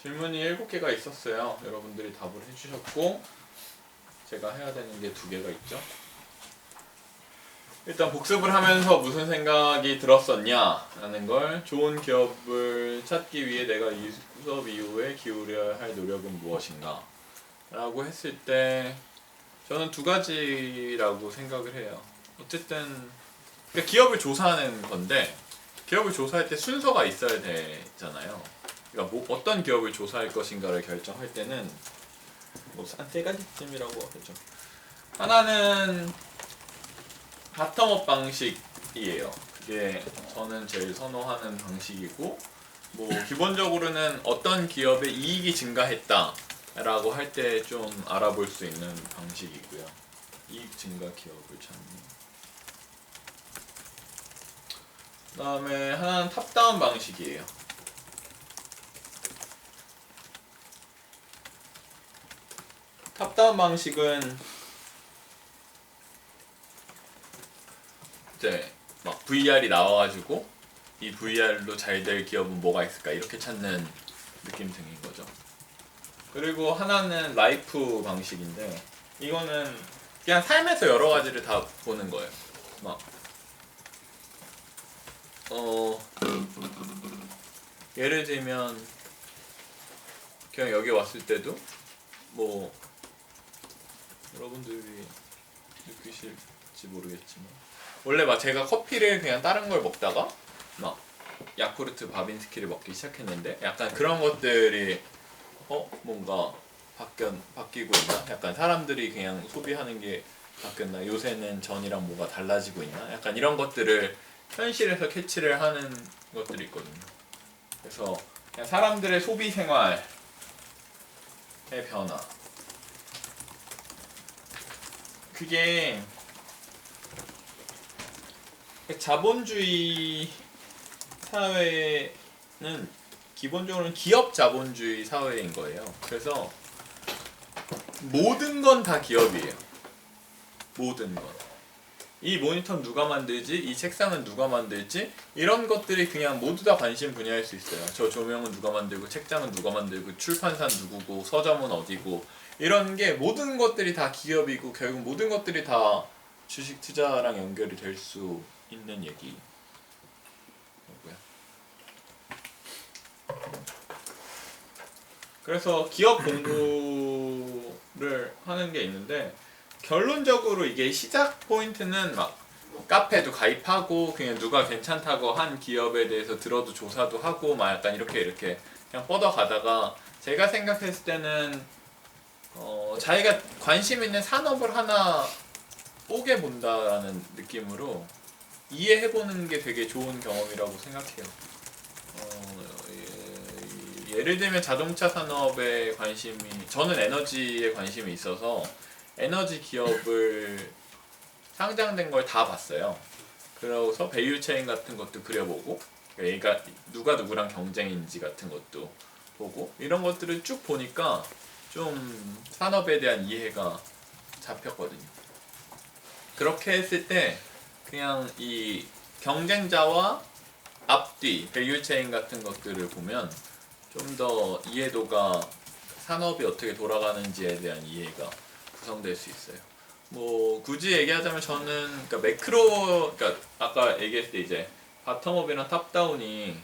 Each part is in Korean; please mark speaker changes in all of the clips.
Speaker 1: 질문이 7개가 있었어요. 여러분들이 답을 해주셨고 제가 해야 되는 게 2개가 있죠. 일단 복습을 하면서 무슨 생각이 들었었냐 라는 걸, 좋은 기업을 찾기 위해 내가 이 수업 이후에 기울여야 할 노력은 무엇인가 라고 했을 때 저는 2가지라고 생각을 해요. 어쨌든 그러니까 기업을 조사하는 건데, 기업을 조사할 때 순서가 있어야 되잖아요. 그러니까 뭐 어떤 기업을 조사할 것인가를 결정할 때는 뭐 한 3가지쯤이라고 하죠. 하나는 바텀업 방식이에요. 그게 저는 제일 선호하는 방식이고, 뭐 기본적으로는 어떤 기업의 이익이 증가했다 라고 할 때 좀 알아볼 수 있는 방식이고요. 이익 증가 기업을 찾는. 그 다음에 하나는 탑다운 방식이에요. 탑다운 방식은 이제 막 VR이 나와가지고 이 VR로 잘 될 기업은 뭐가 있을까 이렇게 찾는 느낌등인 거죠. 그리고 하나는 라이프 방식인데, 이거는 그냥 삶에서 여러 가지를 다 보는 거예요. 막 예를 들면 그냥 여기 왔을 때도 뭐 여러분들이 느끼실지 모르겠지만, 원래 막 제가 커피를 그냥 다른 걸 먹다가 막 야쿠르트 바빈스키를 먹기 시작했는데, 약간 그런 것들이 뭔가 바뀌고 있나? 약간 사람들이 그냥 소비하는 게 바뀌었나? 요새는 전이랑 뭐가 달라지고 있나? 약간 이런 것들을 현실에서 캐치를 하는 것들이 있거든요. 그래서 그냥 사람들의 소비 생활의 변화, 그게 자본주의 사회는 기본적으로는 기업 자본주의 사회인 거예요. 그래서 모든 건 다 기업이에요. 모든 건. 이 모니터는 누가 만들지? 이 책상은 누가 만들지? 이런 것들이 그냥 모두 다 관심 분야일 수 있어요. 저 조명은 누가 만들고, 책장은 누가 만들고, 출판사는 누구고, 서점은 어디고, 이런 게 모든 것들이 다 기업이고, 결국 모든 것들이 다 주식 투자랑 연결이 될 수 있는 얘기. 그래서 기업 공부를 하는 게 있는데, 결론적으로 이게 시작 포인트는 막 카페도 가입하고 그냥 누가 괜찮다고 한 기업에 대해서 들어도 조사도 하고 막 약간 이렇게 그냥 뻗어가다가, 제가 생각했을 때는 자기가 관심 있는 산업을 하나 뽀개 본다라는 느낌으로 이해해보는 게 되게 좋은 경험이라고 생각해요. 예를 들면 자동차 산업에 관심이, 저는 에너지에 관심이 있어서 에너지 기업을 상장된 걸 다 봤어요. 그러고서 밸류 체인 같은 것도 그려보고, 그러니까 누가 누구랑 경쟁인지 같은 것도 보고, 이런 것들을 쭉 보니까 좀 산업에 대한 이해가 잡혔거든요. 그렇게 했을 때 그냥 이 경쟁자와 앞뒤 밸류 체인 같은 것들을 보면 좀 더 이해도가, 산업이 어떻게 돌아가는지에 대한 이해가 구성될 수 있어요. 뭐 굳이 얘기하자면 저는 그러니까 매크로, 그러니까 아까 얘기했을 때 이제 바텀업이랑 탑다운이,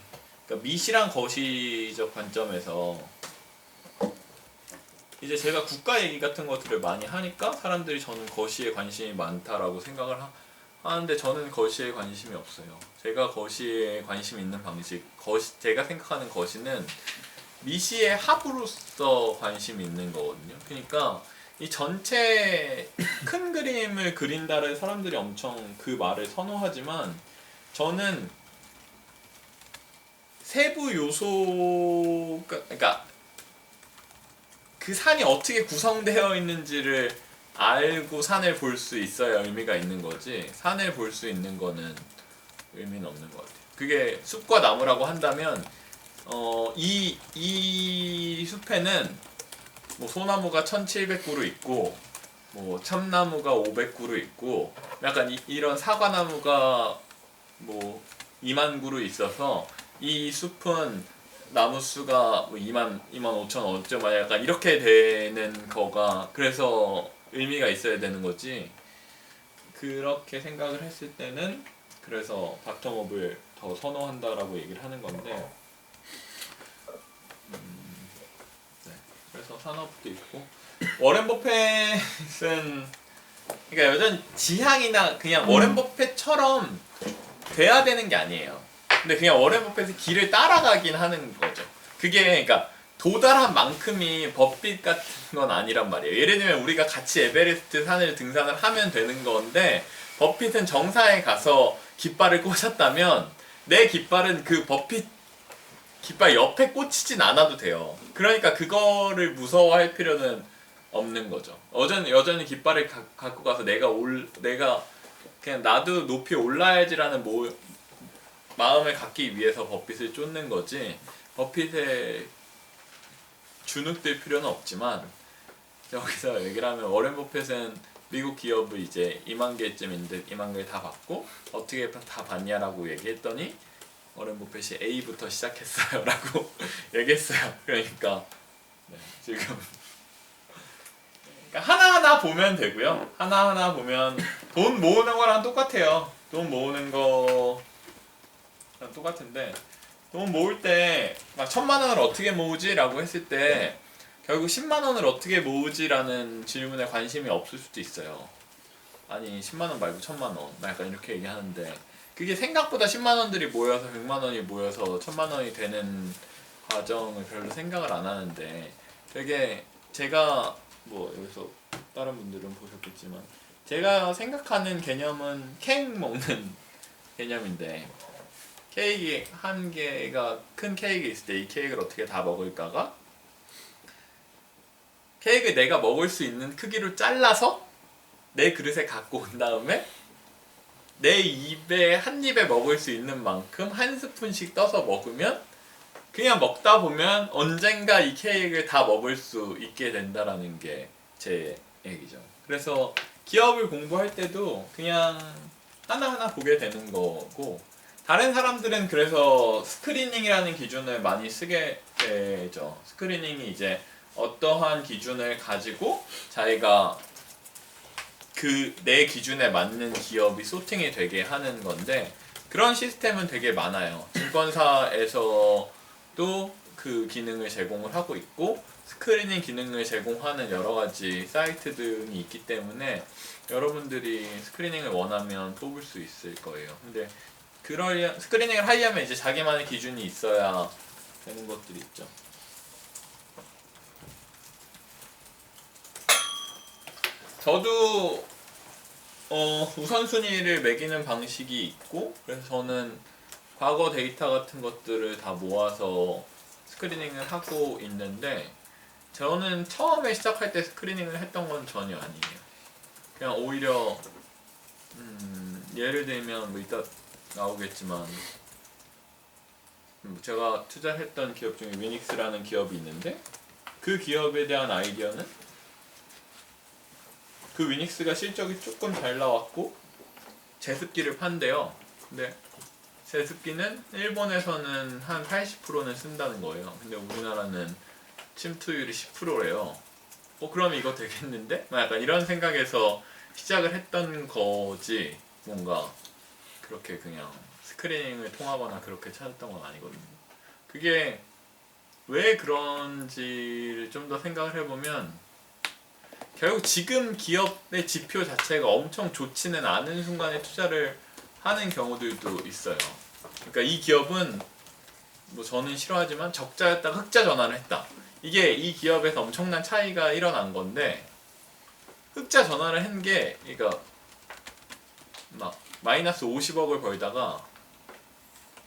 Speaker 1: 그러니까 미시랑 거시적 관점에서 이제 제가 국가 얘기 같은 것들을 많이 하니까 사람들이 저는 거시에 관심이 많다라고 생각을 하는데, 저는 거시에 관심이 없어요. 제가 거시에 관심 있는 방식, 제가 생각하는 거시는 미시의 합으로서 관심이 있는 거거든요. 그러니까 이 전체 큰 그림을 그린다를 사람들이 엄청 그 말을 선호하지만, 저는 세부 요소가, 그러니까 그 산이 어떻게 구성되어 있는지를 알고 산을 볼 수 있어야 의미가 있는 거지, 산을 볼 수 있는 거는 의미는 없는 것 같아요. 그게 숲과 나무라고 한다면 이 숲에는 뭐 소나무가 1700그루 있고, 뭐 참나무가 500그루 있고, 약간 이런 사과나무가 뭐 2만 그루 있어서 이 숲은 나무 수가 뭐 2만 5천 어쩌 막 약간 이렇게 되는 거가 그래서 의미가 있어야 되는 거지. 그렇게 생각을 했을 때는 그래서 바텀업을 더 선호한다라고 얘기를 하는 건데, 네. 그래서 산업도 있고 워렌 버핏은 그러니까 여전 지향이나 그냥 워렌 버핏처럼 돼야 되는 게 아니에요. 근데 그냥 워렌 버핏의 길을 따라가긴 하는 거죠. 그게 그러니까 도달한 만큼이 버핏 같은 건 아니란 말이에요. 예를 들면 우리가 같이 에베레스트 산을 등산을 하면 되는 건데 버핏은 정상에 가서 깃발을 꽂았다면 내 깃발은 그 버핏 깃발 옆에 꽂히진 않아도 돼요. 그러니까 그거를 무서워할 필요는 없는 거죠. 여전히 깃발을 갖고 가서 내가 그냥 나도 높이 올라야지라는 마음을 갖기 위해서 버핏을 쫓는 거지. 버핏에 주눅들 필요는 없지만 여기서 얘기를 하면 워렌 버핏은 미국 기업을 이제 2만 개쯤인데 2만 개를 다 받고 어떻게 다 받냐라고 얘기했더니 워렌 버핏이 A부터 시작했어요 라고 얘기했어요. 그러니까 네, 지금 그러니까 하나하나 보면 되고요. 하나하나 보면 돈 모으는 거랑 똑같아요. 돈 모으는 거랑 똑같은데 돈 모을 때 막 1,000만 원을 어떻게 모으지? 라고 했을 때 결국 10만 원을 어떻게 모으지라는 질문에 관심이 없을 수도 있어요. 아니 10만 원 말고 1,000만 원 약간 이렇게 얘기하는데 그게 생각보다 10만 원들이 모여서 100만 원이 모여서 1,000만 원이 되는 과정을 별로 생각을 안 하는데 되게 제가 뭐 여기서 다른 분들은 보셨겠지만 제가 생각하는 개념은 케이크 먹는 개념인데 케이크 한 개가 큰 케이크 있을 때 이 케이크를 어떻게 다 먹을까가 케이크 내가 먹을 수 있는 크기로 잘라서 내 그릇에 갖고 온 다음에 내 입에 한 입에 먹을 수 있는 만큼 한 스푼씩 떠서 먹으면 그냥 먹다 보면 언젠가 이 케이크를 다 먹을 수 있게 된다라는 게 제 얘기죠. 그래서 기업을 공부할 때도 그냥 하나하나 보게 되는 거고 다른 사람들은 그래서 스크리닝이라는 기준을 많이 쓰게 되죠. 스크리닝이 이제 어떠한 기준을 가지고 자기가 그 내 기준에 맞는 기업이 소팅이 되게 하는 건데 그런 시스템은 되게 많아요. 증권사에서도 그 기능을 제공을 하고 있고 스크리닝 기능을 제공하는 여러 가지 사이트 등이 있기 때문에 여러분들이 스크리닝을 원하면 뽑을 수 있을 거예요. 근데 스크리닝을 하려면 이제 자기만의 기준이 있어야 되는 것들이 있죠. 저도 우선순위를 매기는 방식이 있고 그래서 저는 과거 데이터 같은 것들을 다 모아서 스크리닝을 하고 있는데 저는 처음에 시작할 때 스크리닝을 했던 건 전혀 아니에요. 그냥 오히려 예를 들면 뭐 이따 나오겠지만 제가 투자했던 기업 중에 위닉스라는 기업이 있는데 그 기업에 대한 아이디어는 그 위닉스가 실적이 조금 잘 나왔고 제습기를 판대요. 근데 제습기는 일본에서는 한 80%는 쓴다는 거예요. 근데 우리나라는 침투율이 10%래요. 그럼 이거 되겠는데? 약간 이런 생각에서 시작을 했던 거지 뭔가 그렇게 그냥 스크리닝을 통하거나 그렇게 찾았던 건 아니거든요. 그게 왜 그런지를 좀 더 생각을 해보면 결국 지금 기업의 지표 자체가 엄청 좋지는 않은 순간에 투자를 하는 경우들도 있어요. 그러니까 이 기업은 뭐 저는 싫어하지만 적자였다가 흑자 전환을 했다. 이게 이 기업에서 엄청난 차이가 일어난 건데 흑자 전환을 한 게 그러니까 막 마이너스 50억을 벌다가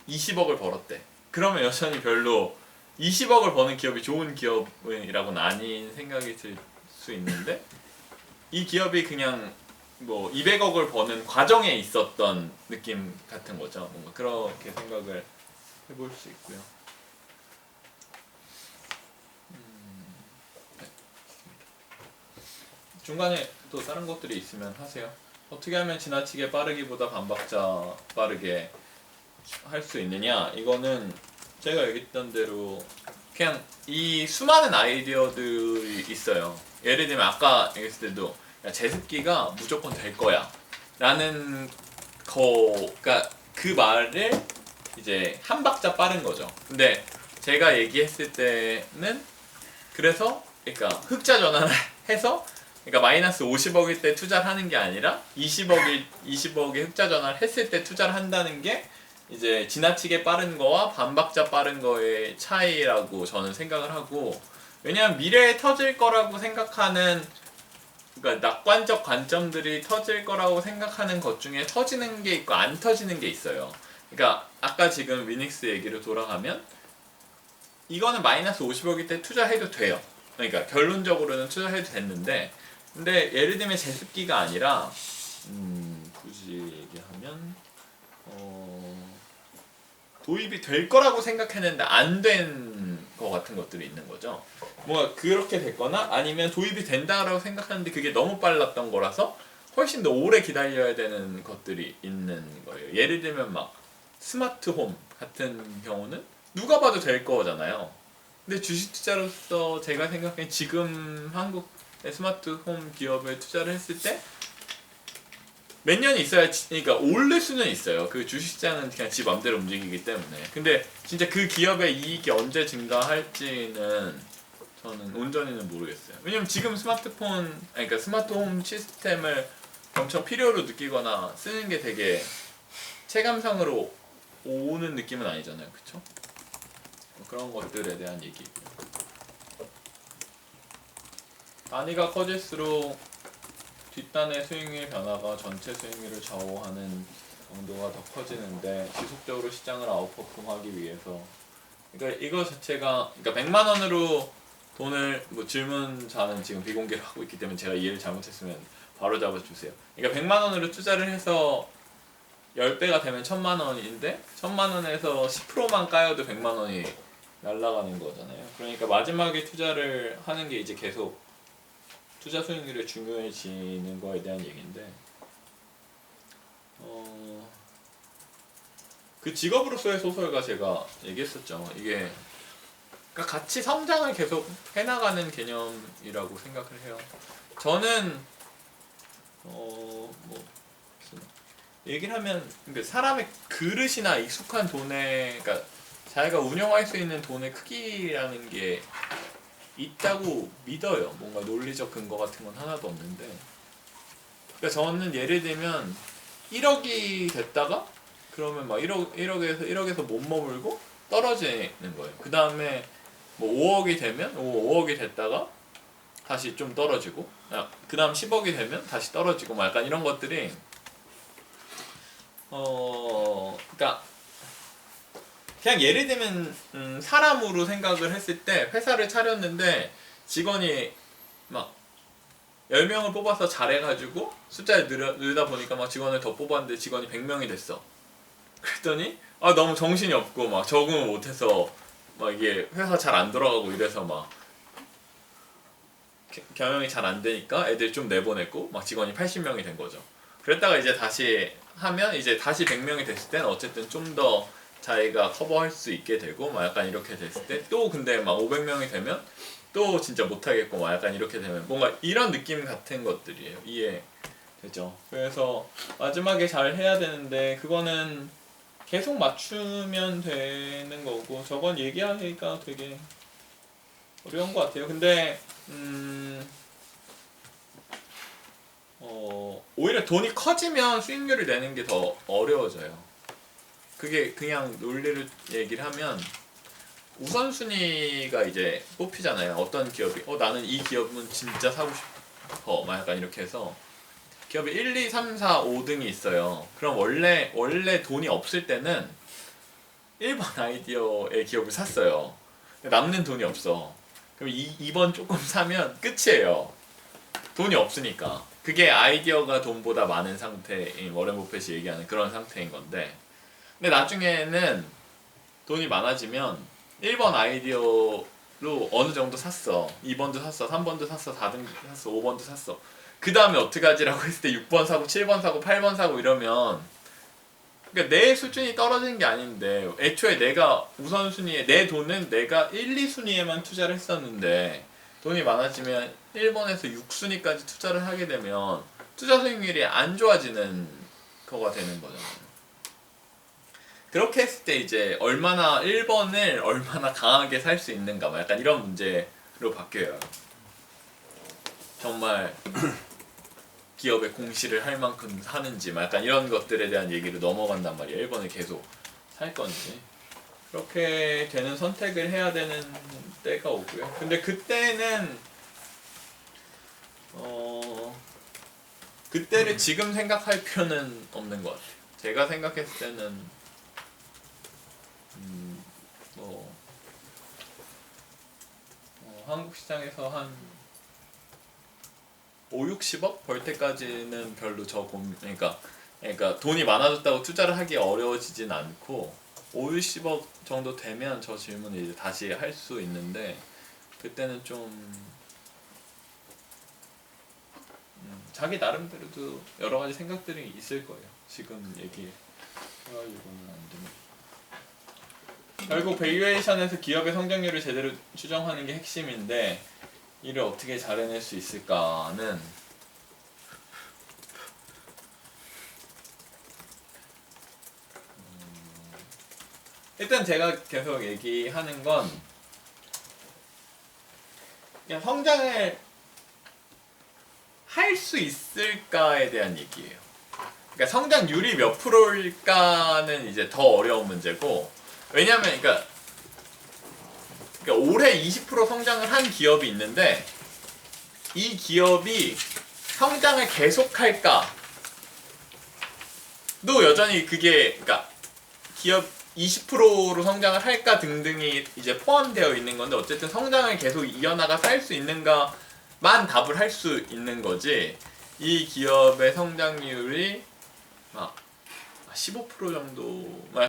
Speaker 1: 20억을 벌었대. 그러면 여전히 별로 20억을 버는 기업이 좋은 기업이라고는 아닌 생각이 들 수 있는데 이 기업이 그냥 뭐 200억을 버는 과정에 있었던 느낌 같은 거죠. 뭔가 그렇게 생각을 해볼 수 있고요. 네. 중간에 또 다른 것들이 있으면 하세요. 어떻게 하면 지나치게 빠르기보다 반박자 빠르게 할 수 있느냐? 이거는 제가 얘기했던 대로 그냥 이 수많은 아이디어들이 있어요. 예를 들면 아까 얘기했을 때도 야, 제습기가 무조건 될 거야 라는 거가 그 말을 이제 한 박자 빠른 거죠. 근데 제가 얘기했을 때는 그래서 그러니까 흑자 전환을 해서 그러니까 마이너스 50억일 때 투자를 하는 게 아니라 20억의 흑자 전환을 했을 때 투자를 한다는 게 이제 지나치게 빠른 거와 반박자 빠른 거의 차이라고 저는 생각을 하고, 왜냐면 미래에 터질 거라고 생각하는 그러니까 낙관적 관점들이 터질 거라고 생각하는 것 중에 터지는 게 있고 안 터지는 게 있어요. 그러니까 아까 지금 위닉스 얘기로 돌아가면 이거는 마이너스 50억일 때 투자해도 돼요. 그러니까 결론적으로는 투자해도 됐는데, 근데 예를 들면 제습기가 아니라 굳이 얘기하면 도입이 될 거라고 생각했는데 안 된 거 같은 것들이 있는 거죠. 뭔가 그렇게 됐거나 아니면 도입이 된다라고 생각하는데 그게 너무 빨랐던 거라서 훨씬 더 오래 기다려야 되는 것들이 있는 거예요. 예를 들면 막 스마트홈 같은 경우는 누가 봐도 될 거잖아요. 근데 주식 투자로서 제가 생각하기엔 지금 한국의 스마트홈 기업에 투자를 했을 때 몇 년이 있어야 그러니까 오를 수는 있어요. 그 주식시장은 그냥 지 맘대로 움직이기 때문에. 근데 진짜 그 기업의 이익이 언제 증가할지는 저는 온전히는 모르겠어요. 왜냐면 지금 그러니까 스마트홈 시스템을 엄청 필요로 느끼거나 쓰는 게 되게 체감상으로 오는 느낌은 아니잖아요. 그쵸? 그런 것들에 대한 얘기고요. 단위가 커질수록 뒷단의 수익률 변화가 전체 수익률을 좌우하는 정도가 더 커지는데 지속적으로 시장을 아웃퍼폼하기 위해서, 그러니까 이거 자체가 그러니까 100만 원으로 돈을 뭐 질문자는 지금 비공개로 하고 있기 때문에 제가 이해를 잘못했으면 바로 잡아주세요. 그러니까 100만 원으로 투자를 해서 10배가 되면 1000만 원인데 1000만 원에서 10%만 까여도 100만 원이 날아가는 거잖아요. 그러니까 마지막에 투자를 하는 게 이제 계속 투자 수익률이 중요해지는 거에 대한 얘기인데, 그 직업으로서의 소설가 제가 얘기했었죠. 이게 그러니까 같이 성장을 계속 해나가는 개념이라고 생각을 해요. 저는 뭐 얘기를 하면 그러니까 사람의 그릇이나 익숙한 돈에 그러니까 자기가 운영할 수 있는 돈의 크기라는 게 있다고 믿어요. 뭔가 논리적 근거 같은 건 하나도 없는데, 그러니까 저는 예를 들면 1억이 됐다가 그러면 막 1억에서 못 머물고 떨어지는 거예요. 그 다음에 뭐 5억이 되면 5억이 됐다가 다시 좀 떨어지고, 그 다음 10억이 되면 다시 떨어지고, 막 약간 이런 것들이 그러니까 그냥 예를 들면 사람으로 생각을 했을 때 회사를 차렸는데 직원이 막 10명을 뽑아서 잘해가지고 숫자를 늘다 보니까 막 직원을 더 뽑았는데 직원이 100명이 됐어. 그랬더니 너무 정신이 없고 막 적응을 못해서 막 이게 회사 잘 안 돌아가고 이래서 막 경영이 잘 안 되니까 애들 좀 내보냈고 막 직원이 80명이 된 거죠. 그랬다가 이제 다시 하면 이제 다시 100명이 됐을 때는 어쨌든 좀 더 자기가 커버할 수 있게 되고 막 약간 이렇게 됐을 때 또 근데 막 500명이 되면 또 진짜 못하겠고 막 약간 이렇게 되면 뭔가 이런 느낌 같은 것들이에요. 이해되죠? 그래서 마지막에 잘 해야 되는데 그거는 계속 맞추면 되는 거고, 저건 얘기하기가 되게 어려운 것 같아요. 근데 오히려 돈이 커지면 수익률을 내는 게 더 어려워져요. 그게 그냥 논리를 얘기를 하면 우선순위가 이제 뽑히잖아요. 어떤 기업이 나는 이 기업은 진짜 사고 싶어 막 약간 이렇게 해서 기업이 1, 2, 3, 4, 5등이 있어요. 그럼 원래 돈이 없을 때는 1번 아이디어의 기업을 샀어요. 남는 돈이 없어. 그럼 2번 조금 사면 끝이에요. 돈이 없으니까. 그게 아이디어가 돈보다 많은 상태인 워렌 버핏이 얘기하는 그런 상태인 건데, 근데 나중에는 돈이 많아지면 1번 아이디어로 어느 정도 샀어. 2번도 샀어. 3번도 샀어. 4등 샀어. 5번도 샀어. 그 다음에 어떡하지라고 했을 때 6번 사고 7번 사고 8번 사고 이러면 그러니까 내 수준이 떨어지는 게 아닌데 애초에 내가 우선순위에 내 돈은 내가 1, 2순위에만 투자를 했었는데 돈이 많아지면 1번에서 6순위까지 투자를 하게 되면 투자 수익률이 안 좋아지는 거가 되는 거잖아요. 그렇게 했을 때 이제 얼마나 1번을 얼마나 강하게 살 수 있는가 뭐 약간 이런 문제로 바뀌어요. 정말 기업의 공시를 할 만큼 사는지 막 약간 이런 것들에 대한 얘기로 넘어간단 말이에요. 1번을 계속 살 건지. 그렇게 되는 선택을 해야 되는 때가 오고요. 근데 그때는 그때를 지금 생각할 필요는 없는 것 같아요. 제가 생각했을 때는 한국 시장에서 한 5, 60억 벌 때까지는 별로 그러니까 돈이 많아졌다고 투자를 하기 어려워지진 않고 5, 60억 정도 되면 저 질문을 이제 다시 할 수 있는데 그때는 좀 자기 나름대로도 여러 가지 생각들이 있을 거예요. 지금 얘기해가지고는 안 됩니다. 결국 밸류에이션에서 기업의 성장률을 제대로 추정하는 게 핵심인데 이를 어떻게 잘 해낼 수 있을까는 일단 제가 계속 얘기하는 건 그냥 성장을 할 수 있을까에 대한 얘기예요. 그러니까 성장률이 몇 프로일까는 이제 더 어려운 문제고 왜냐면 그러니까 올해 20% 성장을 한 기업이 있는데 이 기업이 성장을 계속할까도 여전히 그게 그러니까 기업 20%로 성장을 할까 등등이 이제 포함되어 있는 건데 어쨌든 성장을 계속 이어나가서 할 수 있는가만 답을 할 수 있는 거지 이 기업의 성장률이 막 15% 정도